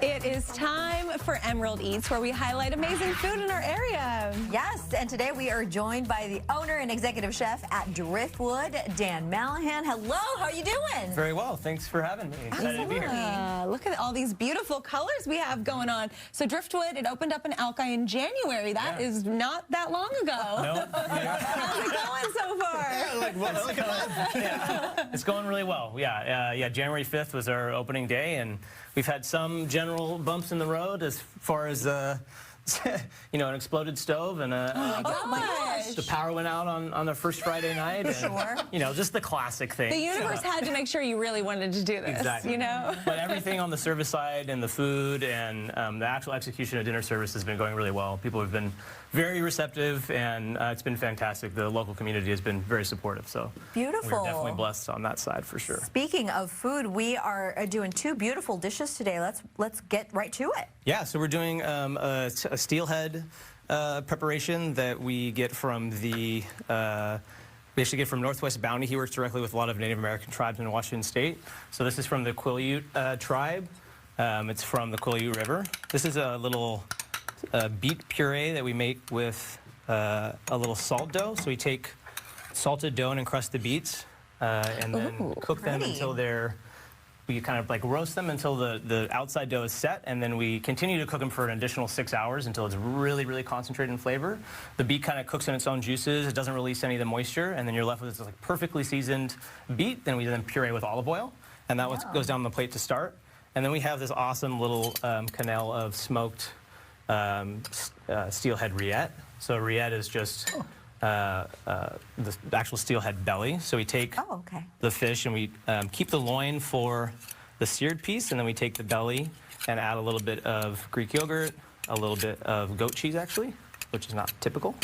It is time for Emerald Eats, where we highlight amazing food in our area. Yes, and today we are joined by the owner and executive chef at Driftwood, Dan Mallahan. Hello, how are you doing? Very well, thanks for having me. Excited to be here. Look at all these beautiful colors we have going on. So Driftwood, it opened up in Alki in January. That is not that long ago. No. How's it going so far? It's going really well. Yeah, January 5th was our opening day, and we've had some general bumps in the road as far as an exploded stove and the power went out on the first Friday night. And, just the classic thing. The universe had to make sure you really wanted to do this. Exactly. But everything on the service side and the food and the actual execution of dinner service has been going really well. People have been very receptive, and it's been fantastic. The local community has been very supportive. So beautiful. We're definitely blessed on that side for sure. Speaking of food, we are doing two beautiful dishes today. Let's get right to it. Yeah, so we're doing a steelhead preparation that we get from we actually get from Northwest Bounty. He works directly with a lot of Native American tribes in Washington State. So this is from the Quileute tribe. It's from the Quileute River. This is a little beet puree that we make with a little salt dough. So we take salted dough and encrust the beets and then cook them until we kind of like roast them until the outside dough is set, and then we continue to cook them for an additional 6 hours until it's really, really concentrated in flavor. The beet kind of cooks in its own juices. It doesn't release any of the moisture, and then you're left with this like perfectly seasoned beet. Then we puree with olive oil, and that goes down the plate to start. And then we have this awesome little quenelle of smoked steelhead rillette. So rillette is just the actual steelhead belly. So we take the fish and we keep the loin for the seared piece, and then we take the belly and add a little bit of Greek yogurt, a little bit of goat cheese actually, which is not typical.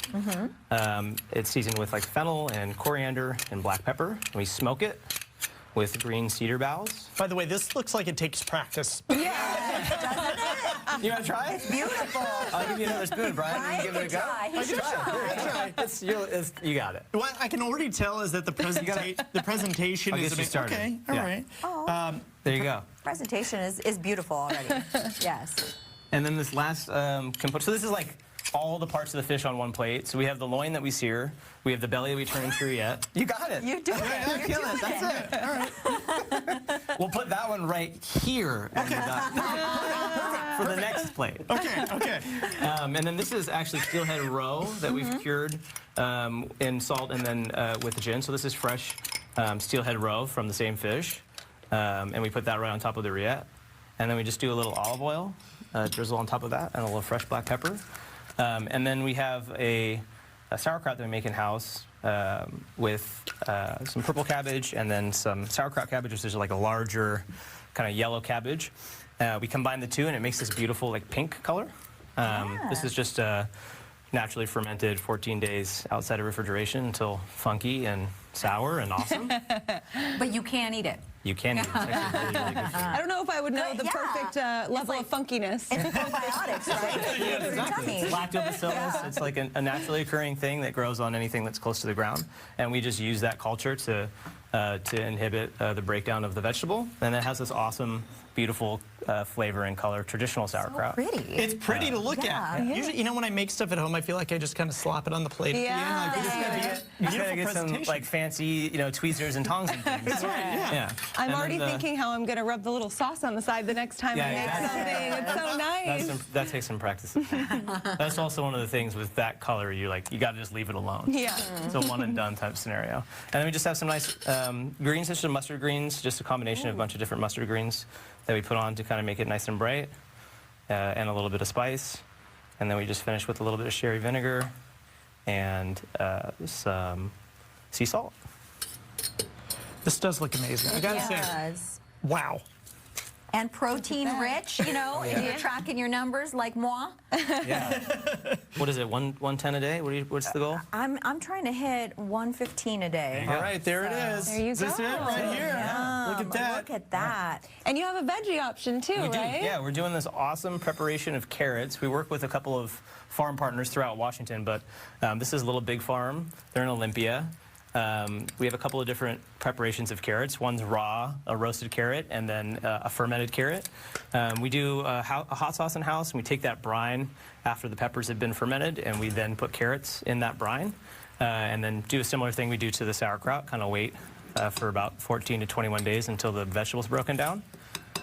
It's seasoned with like fennel and coriander and black pepper. And we smoke it with green cedar boughs. By the way, this looks like it takes practice. Yeah, doesn't it? You want to try it? It's beautiful. I'll give you another spoon, Brian. Brian give it a go. He should try. You got it. What I can already tell is that the presentation I'll is get you started. Okay, all right. There you go. Presentation is beautiful already. Yes. And then this last component. So this is like all the parts of the fish on one plate. So we have the loin that we sear. We have the belly that we turn into rillette. You got it. You do it. You're killing it. That's it. All right. We'll put that one right here. Okay. For the next plate. Okay. And then this is actually steelhead roe that we've cured in salt and then with gin. So this is fresh steelhead roe from the same fish. And we put that right on top of the rillette. And then we just do a little olive oil, drizzle on top of that, and a little fresh black pepper. And then we have a sauerkraut that we make in-house with some purple cabbage and then some sauerkraut cabbage, which is like a larger kind of yellow cabbage. We combine the two, and it makes this beautiful like pink color. This is just naturally fermented 14 days outside of refrigeration until funky and sour and awesome. But you can't eat it. You can eat it. It's actually really, really good food. I don't know if I would know the perfect level of funkiness. It's probiotics, right? Exactly. It's lactobacillus. It's like a naturally occurring thing that grows on anything that's close to the ground, and we just use that culture to inhibit the breakdown of the vegetable, and it has this awesome, beautiful flavor and color, traditional sauerkraut. So pretty. It's pretty to look at. Usually, when I make stuff at home, I feel like I just kind of slop it on the plate. You just gotta get some like fancy, tweezers and tongs and things. That's right. Yeah. I'm already thinking how I'm gonna rub the little sauce on the side the next time I make something. It's so nice. That takes some practice. That's also one of the things with that color. You gotta just leave it alone. Yeah. It's a one and done type scenario. And then we just have some nice greens, such as mustard greens, just a combination of a bunch of different mustard greens that we put on to kind of make it nice and bright, and a little bit of spice. And then we just finish with a little bit of sherry vinegar and some sea salt. This does look amazing. I gotta say, wow. And protein rich, if you're tracking your numbers like moi. Yeah. What is it, 110 a day? What's the goal? I'm trying to hit 115 a day. All right, there it is. There you Is this go. it right here? Look at that. Look at that. And you have a veggie option too, right? Yeah, we're doing this awesome preparation of carrots. We work with a couple of farm partners throughout Washington, but this is Little Big Farm. They're in Olympia. We have a couple of different preparations of carrots. One's raw, a roasted carrot, and then a fermented carrot. We do a hot sauce in-house, and we take that brine after the peppers have been fermented, and we then put carrots in that brine, and then do a similar thing we do to the sauerkraut, kind of wait for about 14 to 21 days until the vegetable's broken down.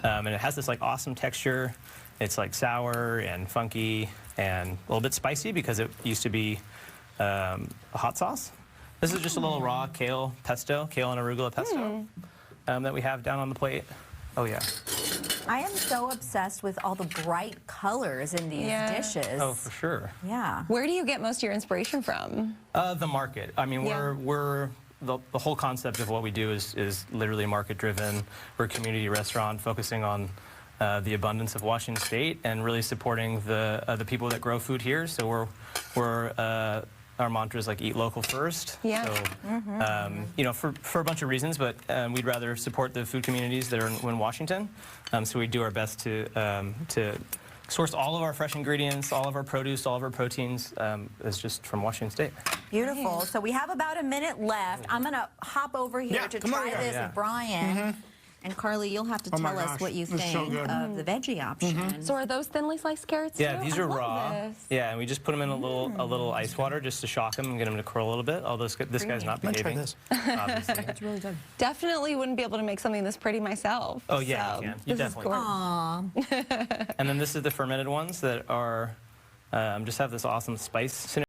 And it has this like awesome texture. It's like sour and funky and a little bit spicy because it used to be a hot sauce. This is just a little raw kale pesto, kale and arugula pesto that we have down on the plate. Oh yeah. I am so obsessed with all the bright colors in these dishes. Oh, for sure. Yeah. Where do you get most of your inspiration from? The market. I mean, we're the whole concept of what we do is literally market driven. We're a community restaurant focusing on the abundance of Washington State and really supporting the people that grow food here. So our mantra is like eat local first. Yeah. So, you know, for a bunch of reasons, but we'd rather support the food communities that are in Washington. So we do our best to source all of our fresh ingredients, all of our produce, all of our proteins is just from Washington State. Beautiful. So we have about a minute left. I'm going to hop over here to try this with Brian. And Carly, you'll have to tell us what you think of the veggie option. So are those thinly sliced carrots Yeah, too? these are raw. This. Yeah, and we just put them in a little ice water just to shock them and get them to curl a little bit. Although this guy's not behaving. Let's Obviously. It's really good. Definitely wouldn't be able to make something this pretty myself. Oh yeah, so you can. You this definitely is can. And then this is the fermented ones that are just have this awesome spice.